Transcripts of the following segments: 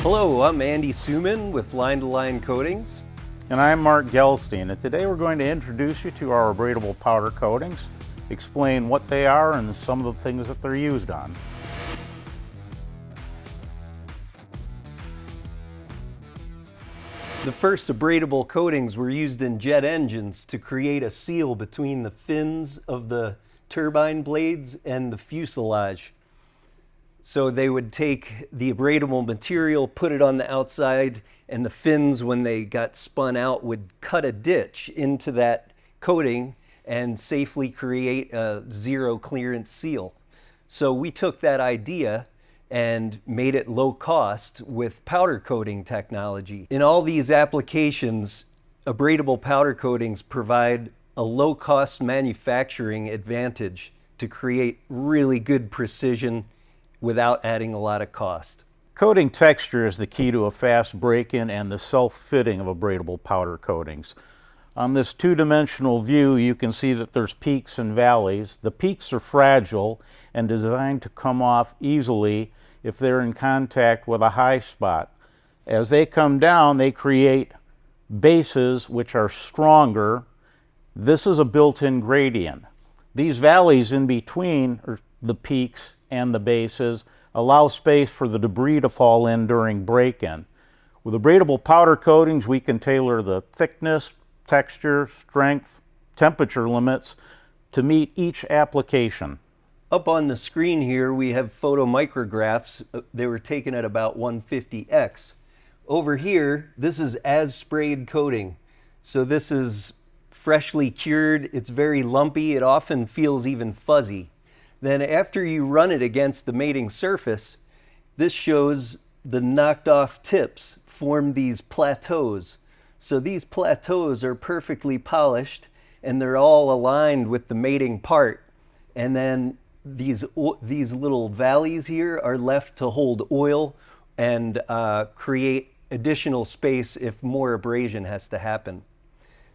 Hello, I'm Andy Suman with Line to Line Coatings. And I'm Mark Gelstein, and today we're going to introduce you to our abradable powder coatings, explain what they are and some of the things that they're used on. The first abradable coatings were used in jet engines to create a seal between the fins of the turbine blades and the fuselage. So they would take the abradable material, put it on the outside, and the fins, when they got spun out, would cut a ditch into that coating and safely create a zero clearance seal. So we took that idea and made it low cost with powder coating technology. In all these applications, abradable powder coatings provide a low cost manufacturing advantage to create really good precision without adding a lot of cost. Coating texture is the key to a fast break-in and the self-fitting of abradable powder coatings. On this two-dimensional view, you can see that there's peaks and valleys. The peaks are fragile and designed to come off easily if they're in contact with a high spot. As they come down, they create bases which are stronger. This is a built-in gradient. These valleys in between the peaks and the bases allow space for the debris to fall in during break-in. With abradable powder coatings, we can tailor the thickness, texture, strength, temperature limits to meet each application. Up on the screen here, we have photo micrographs. They were taken at about 150x. Over here, this is as sprayed coating. So this is freshly cured. It's very lumpy. It often feels even fuzzy. Then after you run it against the mating surface, this shows the knocked off tips form these plateaus. So these plateaus are perfectly polished and they're all aligned with the mating part. And then these little valleys here are left to hold oil and create additional space if more abrasion has to happen.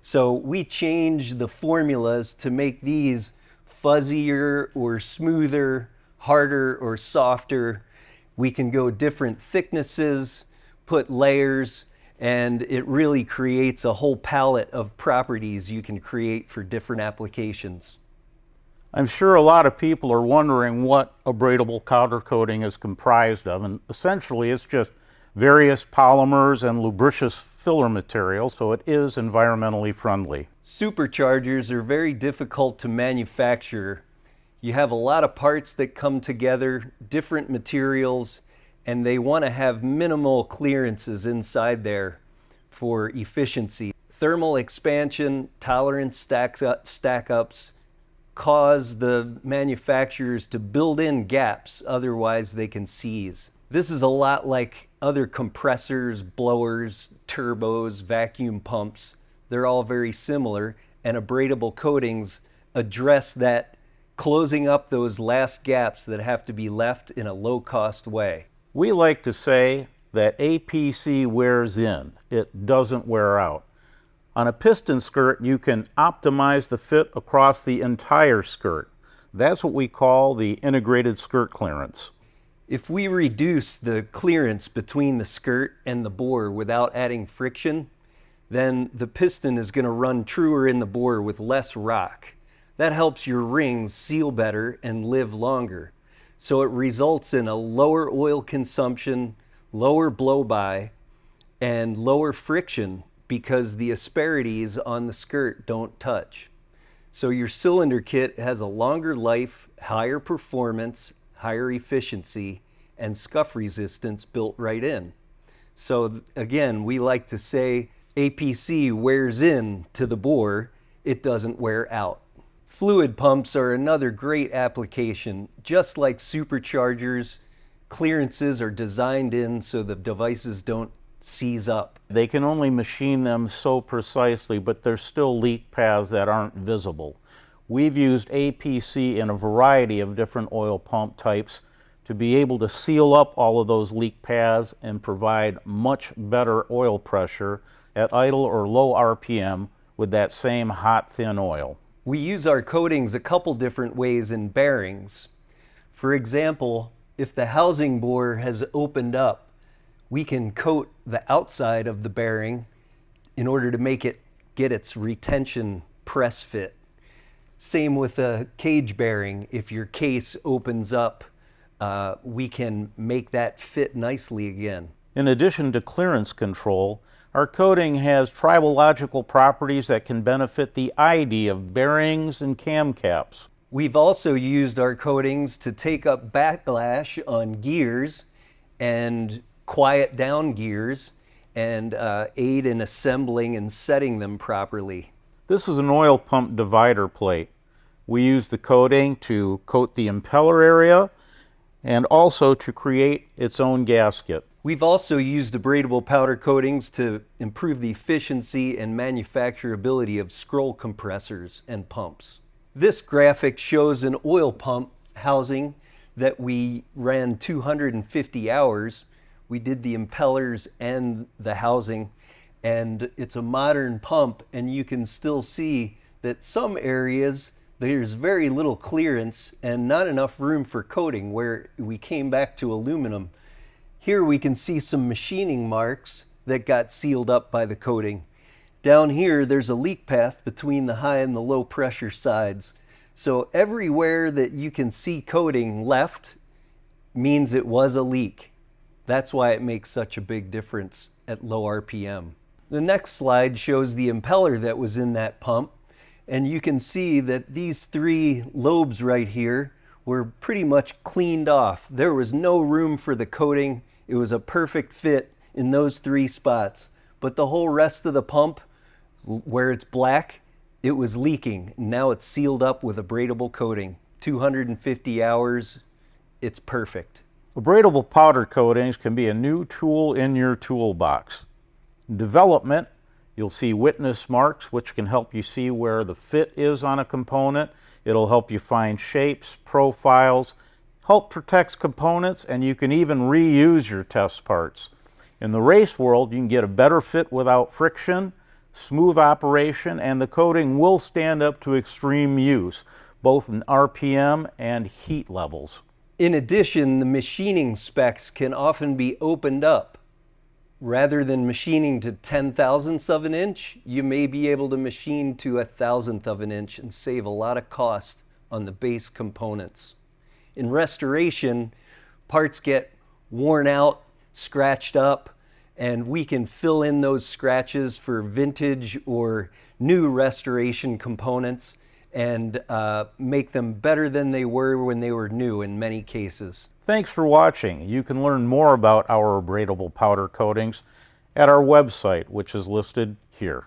So we change the formulas to make these fuzzier or smoother, harder or softer. We can go different thicknesses, put layers, and it really creates a whole palette of properties you can create for different applications. I'm sure a lot of people are wondering what abradable powder coating is comprised of, and essentially it's just various polymers and lubricious filler materials, so it is environmentally friendly. Superchargers are very difficult to manufacture. You have a lot of parts that come together, different materials, and they want to have minimal clearances inside there for efficiency. Thermal expansion, tolerance stack-ups cause the manufacturers to build in gaps, otherwise they can seize. This is a lot like other compressors, blowers, turbos, vacuum pumps. They're all very similar, and abradable coatings address that, closing up those last gaps that have to be left in a low-cost way. We like to say that APC wears in, it doesn't wear out. On a piston skirt, you can optimize the fit across the entire skirt. That's what we call the integrated skirt clearance. If we reduce the clearance between the skirt and the bore without adding friction, then the piston is going to run truer in the bore with less rock. That helps your rings seal better and live longer. So it results in a lower oil consumption, lower blow-by, and lower friction because the asperities on the skirt don't touch. So your cylinder kit has a longer life, higher performance, higher efficiency, and scuff resistance built right in. So again, we like to say APC wears in to the bore, it doesn't wear out. Fluid pumps are another great application. Just like superchargers, clearances are designed in so the devices don't seize up. They can only machine them so precisely, but there's still leak paths that aren't visible. We've used APC in a variety of different oil pump types to be able to seal up all of those leak paths and provide much better oil pressure at idle or low RPM with that same hot, thin oil. We use our coatings a couple different ways in bearings. For example, if the housing bore has opened up, we can coat the outside of the bearing in order to make it get its retention press fit. Same with a cage bearing. If your case opens up, we can make that fit nicely again. In addition to clearance control, our coating has tribological properties that can benefit the ID of bearings and cam caps. We've also used our coatings to take up backlash on gears and quiet down gears and aid in assembling and setting them properly. This is an oil pump divider plate. We use the coating to coat the impeller area and also to create its own gasket. We've also used abradable powder coatings to improve the efficiency and manufacturability of scroll compressors and pumps. This graphic shows an oil pump housing that we ran 250 hours. We did the impellers and the housing, and it's a modern pump, and you can still see that some areas there's very little clearance and not enough room for coating where we came back to aluminum. Here we can see some machining marks that got sealed up by the coating. Down here there's a leak path between the high and the low pressure sides. So everywhere that you can see coating left means it was a leak. That's why it makes such a big difference at low RPM. The next slide shows the impeller that was in that pump, and you can see that these three lobes right here were pretty much cleaned off. There was no room for the coating. It was a perfect fit in those three spots. But the whole rest of the pump, where it's black, it was leaking. Now it's sealed up with abradable coating. 250 hours, it's perfect. Abradable powder coatings can be a new tool in your toolbox. In development, you'll see witness marks, which can help you see where the fit is on a component. It'll help you find shapes, profiles, help protect components, and you can even reuse your test parts. In the race world, you can get a better fit without friction, smooth operation, and the coating will stand up to extreme use, both in RPM and heat levels. In addition, the machining specs can often be opened up. Rather than machining to 10/1000ths of an inch, you may be able to machine to 1/1000th of an inch and save a lot of cost on the base components. In restoration, parts get worn out, scratched up, and we can fill in those scratches for vintage or new restoration components and make them better than they were when they were new in many cases. Thanks for watching. You can learn more about our abradable powder coatings at our website, which is listed here.